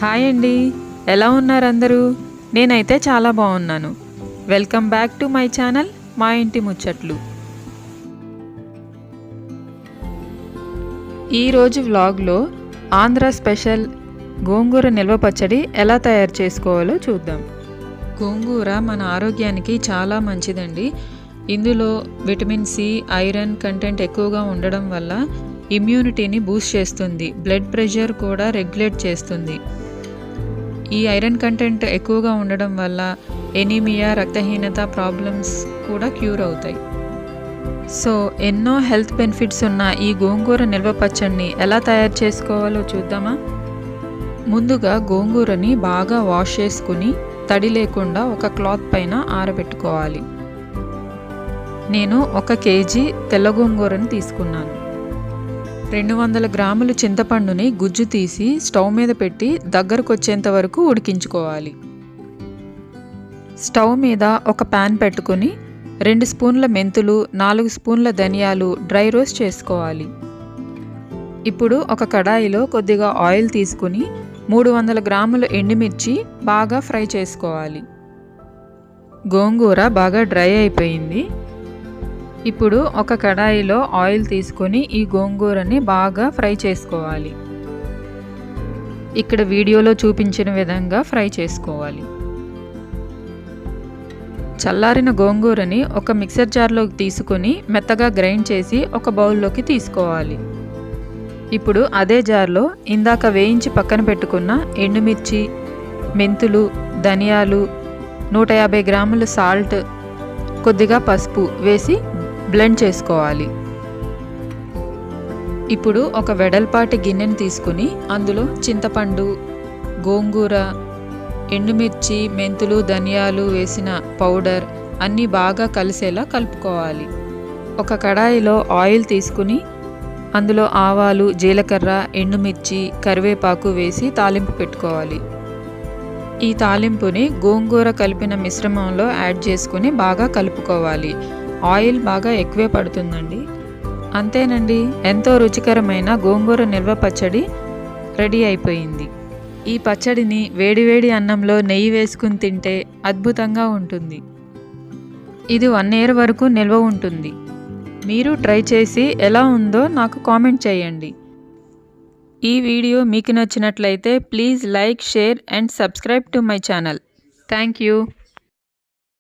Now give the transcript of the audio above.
Hi అండి, ఎలా ఉన్నారు అందరూ? నేనైతే చాలా బాగున్నాను. Welcome back to my channel మా ఇంటి ముచ్చట్లు. ఈరోజు వ్లాగ్లో ఆంధ్ర స్పెషల్ గోంగూర నిల్వ పచ్చడి ఎలా తయారు చేసుకోవాలో చూద్దాం. గోంగూర మన ఆరోగ్యానికి చాలా మంచిదండి. ఇందులో విటమిన్ సి, ఐరన్ కంటెంట్ ఎక్కువగా ఉండడం వల్ల ఇమ్యూనిటీని బూస్ట్ చేస్తుంది. బ్లడ్ ప్రెషర్ కూడా రెగ్యులేట్ చేస్తుంది. ఈ ఐరన్ కంటెంట్ ఎక్కువగా ఉండడం వల్ల ఎనీమియా, రక్తహీనత ప్రాబ్లమ్స్ కూడా క్యూర్ అవుతాయి. సో ఎన్నో హెల్త్ బెనిఫిట్స్ ఉన్న ఈ గోంగూర నిల్వ పచ్చడిని ఎలా తయారు చేసుకోవాలో చూద్దామా? ముందుగా గోంగూరని బాగా వాష్ చేసుకుని తడి లేకుండా ఒక క్లాత్ పైన ఆరబెట్టుకోవాలి. నేను 1 కేజీ తెల్ల గోంగూరని తీసుకున్నాను. 200 గ్రాములు చింతపండుని గుజ్జు తీసి స్టవ్ మీద పెట్టి దగ్గరకు వచ్చేంత వరకు ఉడికించుకోవాలి. స్టవ్ మీద ఒక ప్యాన్ పెట్టుకుని 2 స్పూన్ల మెంతులు, 4 స్పూన్ల ధనియాలు డ్రై రోస్ట్ చేసుకోవాలి. ఇప్పుడు ఒక కడాయిలో కొద్దిగా ఆయిల్ తీసుకుని 300 గ్రాముల ఎండుమిర్చి బాగా ఫ్రై చేసుకోవాలి. గోంగూర బాగా డ్రై అయిపోయింది. ఇప్పుడు ఒక కడాయిలో ఆయిల్ తీసుకొని ఈ గోంగూరని బాగా ఫ్రై చేసుకోవాలి. ఇక్కడ వీడియోలో చూపించిన విధంగా ఫ్రై చేసుకోవాలి. చల్లారిన గోంగూరని ఒక మిక్సర్ జార్లోకి తీసుకొని మెత్తగా గ్రైండ్ చేసి ఒక బౌల్లోకి తీసుకోవాలి. ఇప్పుడు అదే జార్లో ఇందాక వేయించి పక్కన పెట్టుకున్న ఎండుమిర్చి, మెంతులు, ధనియాలు, 150 గ్రాముల సాల్ట్, కొద్దిగా పసుపు వేసి బ్లెండ్ చేసుకోవాలి. ఇప్పుడు ఒక వెడల్పాటి గిన్నెని తీసుకుని అందులో చింతపండు, గోంగూర, ఎండుమిర్చి, మెంతులు, ధనియాలు వేసిన పౌడర్ అన్నీ బాగా కలిసేలా కలుపుకోవాలి. ఒక కడాయిలో ఆయిల్ తీసుకుని అందులో ఆవాలు, జీలకర్ర, ఎండుమిర్చి, కరివేపాకు వేసి తాలింపు పెట్టుకోవాలి. ఈ తాలింపుని గోంగూర కలిపిన మిశ్రమంలో యాడ్ చేసుకుని బాగా కలుపుకోవాలి. ఆయిల్ బాగా ఎక్కువే పడుతుందండి. అంతేనండి, ఎంతో రుచికరమైన గోంగూర నిల్వ పచ్చడి రెడీ అయిపోయింది. ఈ పచ్చడిని వేడివేడి అన్నంలో నెయ్యి వేసుకుని తింటే అద్భుతంగా ఉంటుంది. ఇది 1 year వరకు నిల్వ ఉంటుంది. మీరు ట్రై చేసి ఎలా ఉందో నాకు కామెంట్ చేయండి. ఈ వీడియో మీకు నచ్చినట్లయితే please like, share and subscribe to my channel. Thank you.